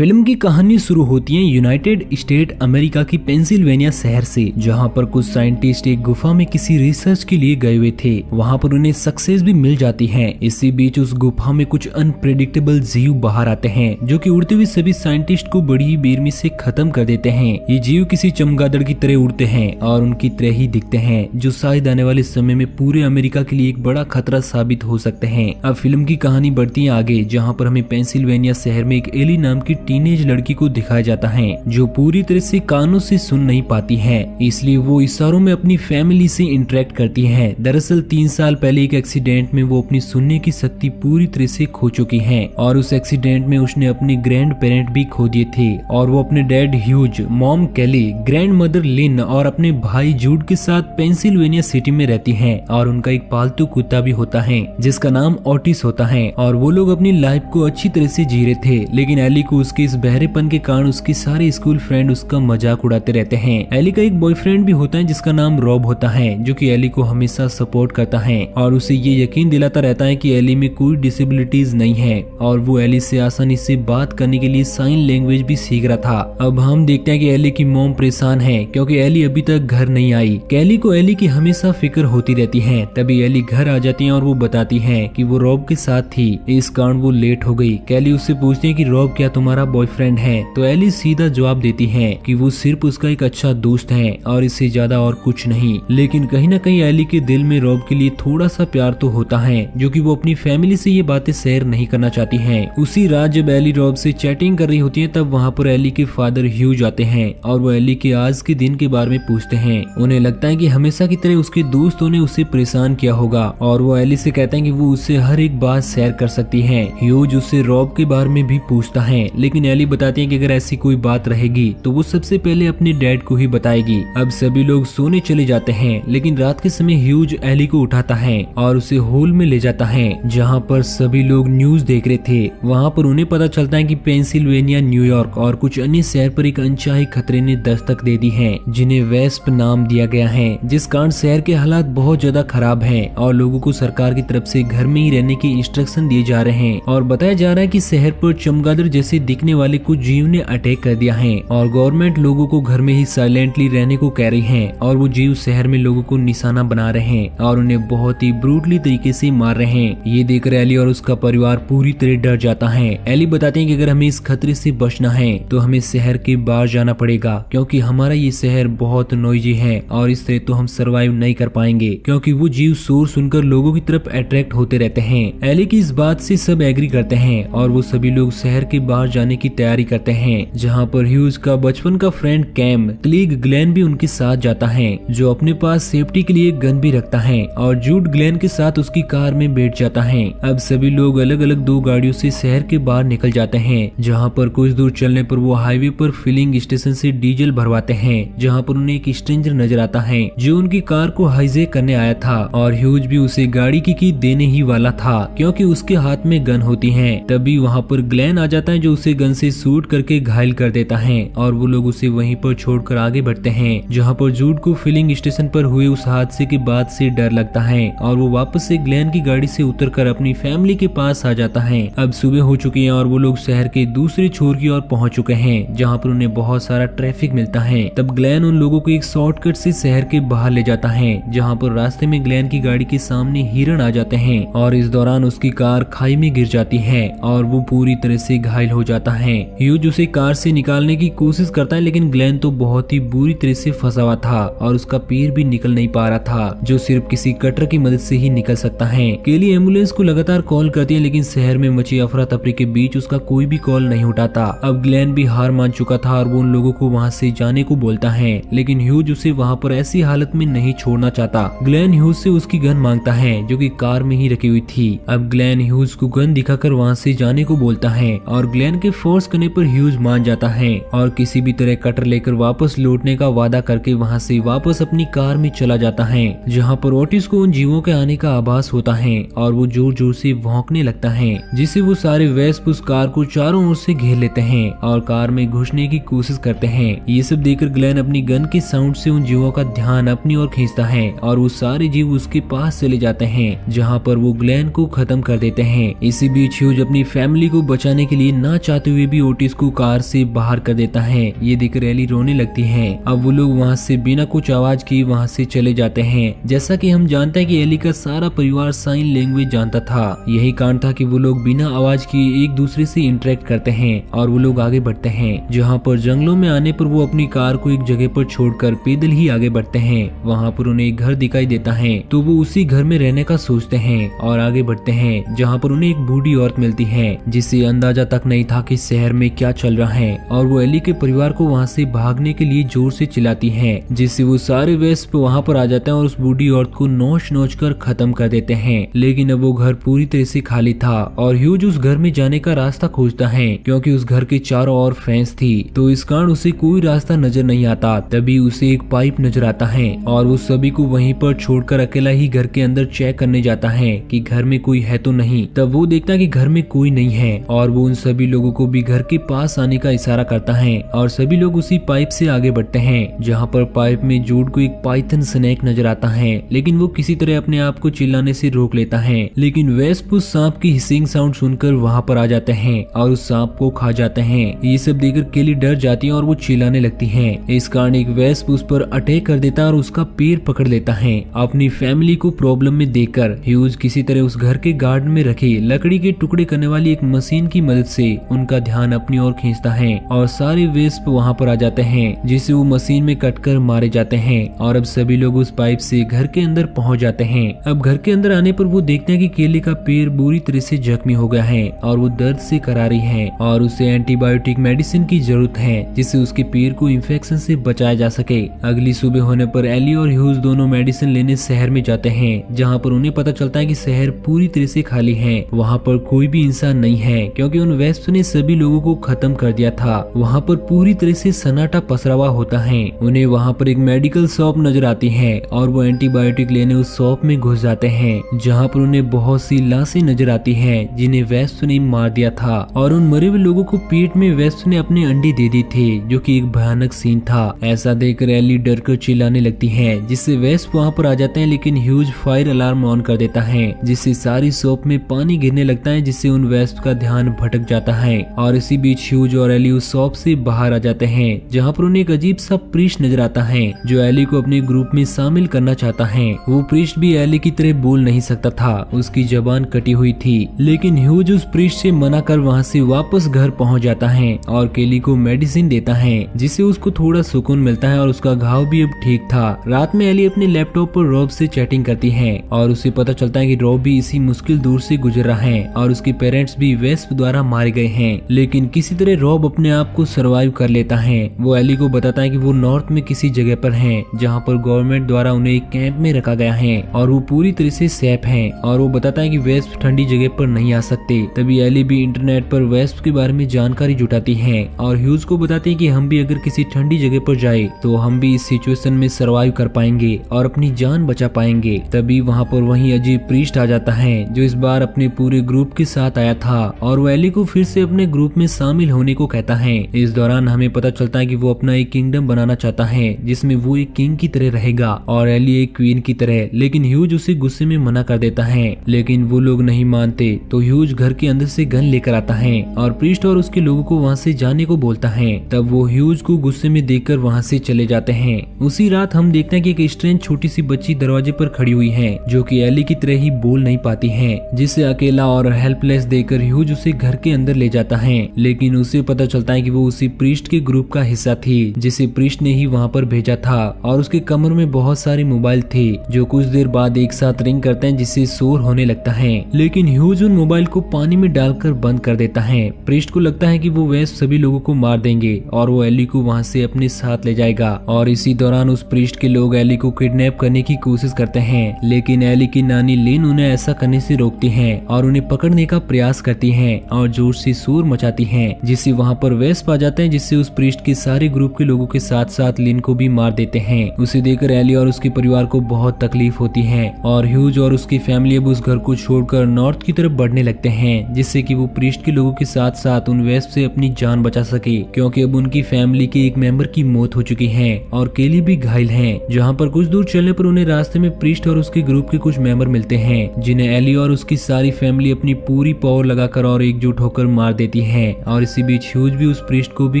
Film की कहानी शुरू होती है यूनाइटेड स्टेट अमेरिका की पेंसिल्वेनिया शहर से, जहां पर कुछ साइंटिस्ट एक गुफा में किसी रिसर्च के लिए गए हुए थे। वहां पर उन्हें सक्सेस भी मिल जाती है। इसी बीच उस गुफा में कुछ अनप्रेडिक्टेबल जीव बाहर आते हैं जो कि उड़ते हुए सभी साइंटिस्ट को बड़ी ही बेरमी से खत्म कर देते हैं। ये जीव किसी चमगादड़ की तरह उड़ते हैं और उनकी तरह ही दिखते हैं, जो शायद आने वाले समय में पूरे अमेरिका के लिए एक बड़ा खतरा साबित हो सकते हैं। अब फिल्म की कहानी बढ़ती है आगे, जहाँ पर हमें पेंसिल्वेनिया शहर में एक एली नाम की टीनेज लड़की को दिखाया जाता है जो पूरी तरह से कानों से सुन नहीं पाती है, इसलिए वो इशारों में अपनी फैमिली से इंटरेक्ट करती है। दरअसल 3 साल पहले एक एक्सीडेंट में वो अपनी सुनने की शक्ति पूरी तरह से खो चुकी है और उस एक्सीडेंट में उसने अपने ग्रैंड पेरेंट भी खो दिए थे और वो अपने डैड ह्यूज, मॉम कैली, ग्रैंड मदर लिन और अपने भाई जूड के साथ पेंसिल्वेनिया सिटी में रहती है। और उनका एक पालतू कुत्ता भी होता है जिसका नाम ओटिस होता है। और वो लोग अपनी लाइफ को अच्छी तरह से जी रहे थे, लेकिन एली को उसके इस बहरेपन के कारण उसके सारे स्कूल फ्रेंड उसका मजाक उड़ाते रहते हैं। एली का एक बॉयफ्रेंड भी होता है जिसका नाम रॉब होता है, जो कि एली को हमेशा सपोर्ट करता है और उसे ये यकीन दिलाता रहता है कि एली में कोई डिसेबिलिटीज नहीं है और वो एली से आसानी से बात करने के लिए साइन लैंग्वेज भी सीख रहा था। अब हम देखते हैं कि एली की मॉम परेशान है क्योंकि एली अभी तक घर नहीं आई। कैली को एली की हमेशा फिक्र होती रहती है। तभी एली घर आ जाती है और वो बताती है कि वो रॉब के साथ थी, इस कारण वो लेट हो गई। कैली उससे पूछती है कि रॉब क्या तुम्हारा बॉयफ्रेंड है? तो एली सीधा जवाब देती है कि वो सिर्फ उसका एक अच्छा दोस्त है और इससे ज्यादा और कुछ नहीं। लेकिन कहीं ना कहीं एली के दिल में रॉब के लिए थोड़ा सा प्यार तो होता है, जो कि वो अपनी फैमिली से ये बातें शेयर नहीं करना चाहती है। उसी रात जब एली रॉब से चैटिंग कर रही होती है, तब वहाँ पर एली के फादर ह्यूज आते हैं और वो एली के आज के दिन के बारे में पूछते हैं। उन्हें लगता है कि हमेशा की तरह उसके दोस्तों ने उसे परेशान किया होगा और वो एली से कहते हैं कि वो उससे हर एक बात शेयर कर सकती है। ह्यूज उससे रॉब के बारे में भी पूछता है, लेकिन एली बताती है कि अगर ऐसी कोई बात रहेगी तो वो सबसे पहले अपने डैड को ही बताएगी। अब सभी लोग सोने चले जाते हैं, लेकिन रात के समय ह्यूज एली को उठाता है और उसे हॉल में ले जाता है जहाँ पर सभी लोग न्यूज देख रहे थे। वहाँ पर उन्हें पता चलता है कि पेंसिल्वेनिया, न्यूयॉर्क और कुछ अन्य शहर पर एक अनचाहे खतरे ने दस्तक दे दी है, जिन्हें वेस्प नाम दिया गया है, जिस कारण शहर के हालात बहुत ज्यादा खराब हैं और लोगों को सरकार की तरफ से घर में ही रहने की इंस्ट्रक्शन दिए जा रहे हैं। और बताया जा रहा है कि शहर पर चमगादड़ जैसे दिखने वाले कुछ जीव ने अटैक कर दिया है और गवर्नमेंट लोगों को घर में ही साइलेंटली रहने को कह रही है और वो जीव शहर में लोगों को निशाना बना रहे हैं और उन्हें बहुत ही ब्रूटली तरीके से मार रहे हैं। ये देखकर एली और उसका परिवार पूरी तरह डर जाता है। एली बताते हैं कि अगर हमें इस खतरे से बचना है तो हमें शहर के बाहर जाना पड़ेगा, क्योंकि हमारा ये शहर बहुत नॉइजी है और इस तरह तो हम सरवाइव नहीं कर पाएंगे, क्योंकि वो जीव शोर सुनकर लोगों की तरफ अट्रैक्ट होते रहते हैं। एली की इस बात से सब एग्री करते हैं और वो सभी लोग शहर के बाहर जाने की तैयारी करते हैं, जहाँ पर ह्यूज का बचपन का फ्रेंड कैम क्लीग ग्लेन भी उनके साथ जाता है, जो अपने पास सेफ्टी के लिए गन भी रखता है और जूड ग्लेन के साथ उसकी कार में बैठ जाता है। अब सभी लोग अलग अलग 2 गाड़ियों से शहर के बाहर निकल जाते हैं, जहाँ पर कुछ दूर चलने पर वो हाईवे पर फिलिंग स्टेशन से डीजल भरवाते हैं, जहाँ पर उन्हें एक स्ट्रेंजर नजर आता है जो उनकी कार को हाईजैक करने आया था और ह्यूज भी उसे गाड़ी की देने ही वाला था क्योंकि उसके हाथ में गन होती है। तभी वहाँ पर ग्लेन आ जाता है जो उसे गन से शूट करके घायल कर देता है और वो लोग उसे वहीं पर छोड़कर आगे बढ़ते हैं, जहाँ पर जूड को फिलिंग स्टेशन पर हुए उस हादसे के बाद से डर लगता है और वो वापस से ग्लेन की गाड़ी से उतरकर अपनी फैमिली के पास आ जाता है। अब सुबह हो चुकी है और वो लोग शहर के दूसरे छोर की ओर पहुंच चुके हैं, जहाँ पर उन्हें बहुत सारा ट्रैफिक मिलता है। तब ग्लेन उन लोगों को एक शॉर्टकट से शहर के बाहर ले जाता है, जहाँ पर रास्ते में ग्लेन की गाड़ी के सामने हिरण आ जाते हैं और इस दौरान उसकी कार खाई में गिर जाती है और वो पूरी तरह से घायल हो जाता है। ह्यूज उसे कार से निकालने की कोशिश करता है, लेकिन ग्लेन तो बहुत ही बुरी तरह से फंसा हुआ था और उसका पैर भी निकल नहीं पा रहा था, जो सिर्फ किसी कटर की मदद से ही निकल सकता है। केली एम्बुलेंस को लगातार कॉल करती है, लेकिन शहर में मची अफरा तफरी के बीच उसका कोई भी कॉल नहीं उठाता। अब ग्लेन भी हार मान चुका था और वो उन लोगों को वहाँ से जाने को बोलता है, लेकिन ह्यूज उसे वहाँ पर ऐसी हालत में नहीं छोड़ना चाहता। ग्लेन ह्यूज से उसकी गन मांगता है जो कि कार में ही रखी हुई थी। अब ग्लेन ह्यूज को गन दिखाकर वहाँ से जाने को बोलता है और ग्लेन के फोर्स करने पर ह्यूज मान जाता है और किसी भी तरह कटर लेकर वापस लौटने का वादा करके वहाँ से वापस अपनी कार में चला जाता है, जहाँ पर ओटिस को उन जीवों के आने का आभास होता है और वो जोर जोर से भौंकने लगता है, जिससे वो सारे वेस्प उस कार को चारों ओर से घेर लेते हैं और कार में घुसने की कोशिश करते हैं। ये सब देखकर ग्लेन अपनी गन के साउंड से उन जीवों का ध्यान अपनी ओर खींचता है और वो सारे जीव उसके पास चले जाते हैं, जहाँ पर वो ग्लेन को खत्म कर देते हैं। इसी बीच ह्यूज अपनी फैमिली को बचाने के लिए ना चाहते चाहते हुए भी ओटिस को कार से बाहर कर देता है। ये देखकर एली रोने लगती है। अब वो लोग वहाँ से बिना कुछ आवाज किए वहाँ से चले जाते हैं। जैसा कि हम जानते हैं कि एली का सारा परिवार साइन लैंग्वेज जानता था। यही कारण था कि वो लोग बिना आवाज किए एक दूसरे से इंटरेक्ट करते हैं और वो लोग आगे बढ़ते हैं। जहाँ पर जंगलों में आने पर वो अपनी कार को एक जगह पर छोड़कर पैदल ही आगे बढ़ते हैं। वहाँ पर उन्हें एक घर दिखाई देता है तो वो उसी घर में रहने का सोचते हैं और आगे बढ़ते हैं। जहाँ पर उन्हें एक बूढ़ी औरत मिलती है जिसे अंदाजा तक नहीं था कि शहर में क्या चल रहा है, और वो एली के परिवार को वहाँ से भागने के लिए जोर से चिल्लाती है, जिससे वो सारे वेस्प वहाँ पर आ जाते हैं और उस बूढ़ी औरत को नोच नोच कर खत्म कर देते हैं। लेकिन अब वो घर पूरी तरह से खाली था और ह्यूज उस घर में जाने का रास्ता खोजता है क्योंकि उस घर के चारों ओर फेंस थी, तो इस कारण उसे कोई रास्ता नजर नहीं आता। तभी उसे एक पाइप नजर आता है और वो सभी को वहीं पर छोड़कर अकेला ही घर के अंदर चेक करने जाता है कि घर में कोई है तो नहीं। तब वो देखता है कि घर में कोई नहीं है और वो उन सभी लोगों को भी घर के पास आने का इशारा करता है और सभी लोग उसी पाइप से आगे बढ़ते हैं। जहाँ पर पाइप में जूड को एक पाइथन स्नेक नजर आता है, लेकिन वो किसी तरह अपने आप को चिल्लाने से रोक लेता है। लेकिन वेस्प उस सांप की हिसिंग साउंड सुनकर वहाँ पर आ जाते हैं और उस सांप को खा जाते हैं। ये सब देखकर केली डर जाती है और वो चिल्लाने लगती है। इस कारण एक वेस्प उस पर अटैक कर देता है और उसका पैर पकड़ लेता है। अपनी फैमिली को प्रॉब्लम में देखकर ह्यूज किसी तरह उस घर के गार्डन में रखे लकड़ी के टुकड़े करने वाली एक मशीन की मदद से उनका ध्यान अपनी ओर खींचता है और सारे वेस्प वहाँ पर आ जाते हैं, जिसे वो मशीन में कटकर मारे जाते हैं। और अब सभी लोग उस पाइप से घर के अंदर पहुंच जाते हैं। अब घर के अंदर आने पर वो देखते हैं कि केली का पैर बुरी तरह से जख्मी हो गया है और वो दर्द से करा रही है और उसे एंटीबायोटिक मेडिसिन की जरूरत है, जिससे उसके पैर को इन्फेक्शन से बचाया जा सके। अगली सुबह होने पर एली और ह्यूज दोनों मेडिसिन लेने शहर में जाते हैं, जहाँ पर उन्हें पता चलता है कि शहर पूरी तरह से खाली है। वहाँ पर कोई भी इंसान नहीं है क्योंकि उन वेस्प ने सभी लोगों को खत्म कर दिया था। वहाँ पर पूरी तरह से सन्नाटा पसरा हुआ होता है। उन्हें वहाँ पर एक मेडिकल शॉप नजर आती है और वो एंटीबायोटिक लेने उस शॉप में घुस जाते हैं, जहाँ पर उन्हें बहुत सी लाशें नजर आती हैं जिन्हें वेस्प ने मार दिया था और उन मरे हुए लोगों को पेट में वेस्प ने अपने अंडे दे दी थे, जो कि एक भयानक सीन था। ऐसा देखकर एली डर कर चिल्लाने लगती है, जिससे वेस्प वहाँ पर आ जाते हैं, लेकिन ह्यूज फायर अलार्म ऑन कर देता है, जिससे सारी शॉप में पानी गिरने लगता है, जिससे उन वेस्प का ध्यान भटक जाता है। और इसी बीच ह्यूज और एली उस शॉप से बाहर आ जाते हैं, जहाँ पर उन्हें एक अजीब सा प्रीस्ट नजर आता है जो एली को अपने ग्रुप में शामिल करना चाहता है। वो प्रीस्ट भी एली की तरह बोल नहीं सकता था, उसकी जबान कटी हुई थी, लेकिन ह्यूज उस प्रीस्ट से मना कर वहाँ से वापस घर पहुँच जाता है और केली को मेडिसिन देता है, जिससे उसको थोड़ा सुकून मिलता है और उसका घाव भी अब ठीक था। रात में एली अपने लैपटॉप पर रॉब से चैटिंग करती है और उसे पता चलता है कि रॉब भी इसी मुश्किल दूर से गुजर रहा है और उसके पेरेंट्स भी वेस्प द्वारा मारे गए हैं, लेकिन किसी तरह रॉब अपने आप को सरवाइव कर लेता है। वो एली को बताता है कि वो नॉर्थ में किसी जगह पर है, जहाँ पर गवर्नमेंट द्वारा उन्हें एक कैंप में रखा गया है और वो पूरी तरह से सेफ है। और वो बताता है कि वेस्प ठंडी जगह पर नहीं आ सकते। तभी एली भी इंटरनेट पर वेस्प के बारे में जानकारी जुटाती है और ह्यूज को बताती है कि हम भी अगर किसी ठंडी जगह पर जाए तो हम भी इस सिचुएशन में सरवाइव कर पाएंगे और अपनी जान बचा पाएंगे। तभी वहाँ पर वही अजीब प्रीस्ट आ जाता है जो इस बार अपने पूरे ग्रुप के साथ आया था और वो एली को फिर से अपने ग्रुप में शामिल होने को कहता है। इस दौरान हमें पता चलता है कि वो अपना एक किंगडम बनाना चाहता है जिसमें वो एक किंग की तरह रहेगा और एली एक क्वीन की तरह, लेकिन ह्यूज उसे गुस्से में मना कर देता है। लेकिन वो लोग नहीं मानते तो ह्यूज घर के अंदर से गन लेकर आता है और प्रीस्ट और उसके लोगों को वहाँ से जाने को बोलता है। तब वो ह्यूज को गुस्से में देखकर वहाँ से चले जाते हैं। उसी रात हम देखते हैं कि एक स्ट्रेंज छोटी सी बच्ची दरवाजे पर खड़ी हुई है जो कि एली की तरह ही बोल नहीं पाती है, जिसे अकेला और हेल्पलेस देखकर ह्यूज उसे घर के अंदर ले जाता है। लेकिन उसे पता चलता है कि वो उसी प्रीस्ट के ग्रुप का हिस्सा थी जिसे प्रीस्ट ने ही वहाँ पर भेजा था और उसके कमर में बहुत सारे मोबाइल थे जो कुछ देर बाद एक साथ रिंग करते हैं, जिससे शोर होने लगता है। लेकिन ह्यूज उन मोबाइल को पानी में डालकर बंद कर देता है। प्रीस्ट को लगता है कि वो वेस्प सभी लोगों को मार देंगे और वो एली को वहाँ से अपने साथ ले जाएगा। और इसी दौरान उस प्रीस्ट के लोग एली को किडनैप करने की कोशिश करते हैं, लेकिन एली की नानी लिन उन्हें ऐसा करने से रोकती है और उन्हें पकड़ने का प्रयास करती है और जोर से शोर मचाती है, जिससे वहाँ पर वेस्प आ जाते हैं, जिससे उस प्रीस्ट के सारे ग्रुप के लोगों के साथ साथ लिन को भी मार देते हैं। उसे देखकर एली और उसके परिवार को बहुत तकलीफ होती है और ह्यूज और उसकी फैमिली अब उस घर को छोड़कर नॉर्थ की तरफ बढ़ने लगते हैं, जिससे कि वो प्रीस्ट के लोगों के साथ साथ उन वेस्प से अपनी जान बचा सके, क्योंकि अब उनकी फैमिली के एक मेंबर की मौत हो चुकी है और केली भी घायल है। जहाँ पर कुछ दूर चलने पर उन्हें रास्ते में प्रीस्ट और उसके ग्रुप के कुछ मेंबर मिलते हैं, जिन्हें एली और उसकी सारी फैमिली अपनी पूरी पावर लगाकर और एकजुट होकर मार देती देती है और इसी बीच ह्यूज भी उस प्रीस्ट को भी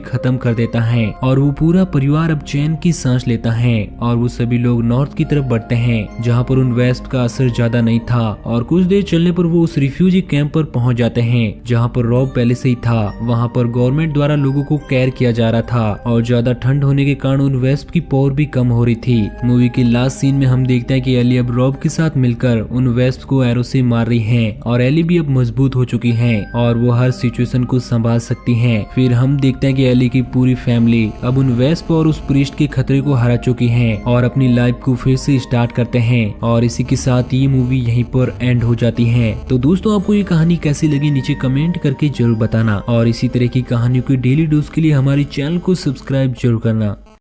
खत्म कर देता है और वो पूरा परिवार अब चैन की सांस लेता है और वो सभी लोग नॉर्थ की तरफ बढ़ते हैं जहाँ पर उन वेस्ट का असर ज्यादा नहीं था और कुछ देर चलने पर वो उस रिफ्यूजी कैंप पर पहुंच जाते हैं जहाँ पर रॉब पहले से ही था। वहाँ पर गवर्नमेंट द्वारा लोगों को केयर किया जा रहा था और ज्यादा ठंड होने के कारण उन वेस्ट की पावर भी कम हो रही थी। मूवी के लास्ट सीन में हम देखते हैं कि एली अब रॉब के साथ मिलकर उन वेस्ट को एरो से मार रही है और एली भी अब मजबूत हो चुकी है और वो हर सिचुएशन को संभाल सकती है। फिर हम देखते हैं कि एली की पूरी फैमिली अब उन वेस्प और उस प्रीस्ट के खतरे को हरा चुकी है और अपनी लाइफ को फिर से स्टार्ट करते हैं और इसी के साथ ये मूवी यहीं पर एंड हो जाती है। तो दोस्तों आपको ये कहानी कैसी लगी नीचे कमेंट करके जरूर बताना और इसी तरह की कहानियों की डेली डोज के लिए हमारे चैनल को सब्सक्राइब जरूर करना।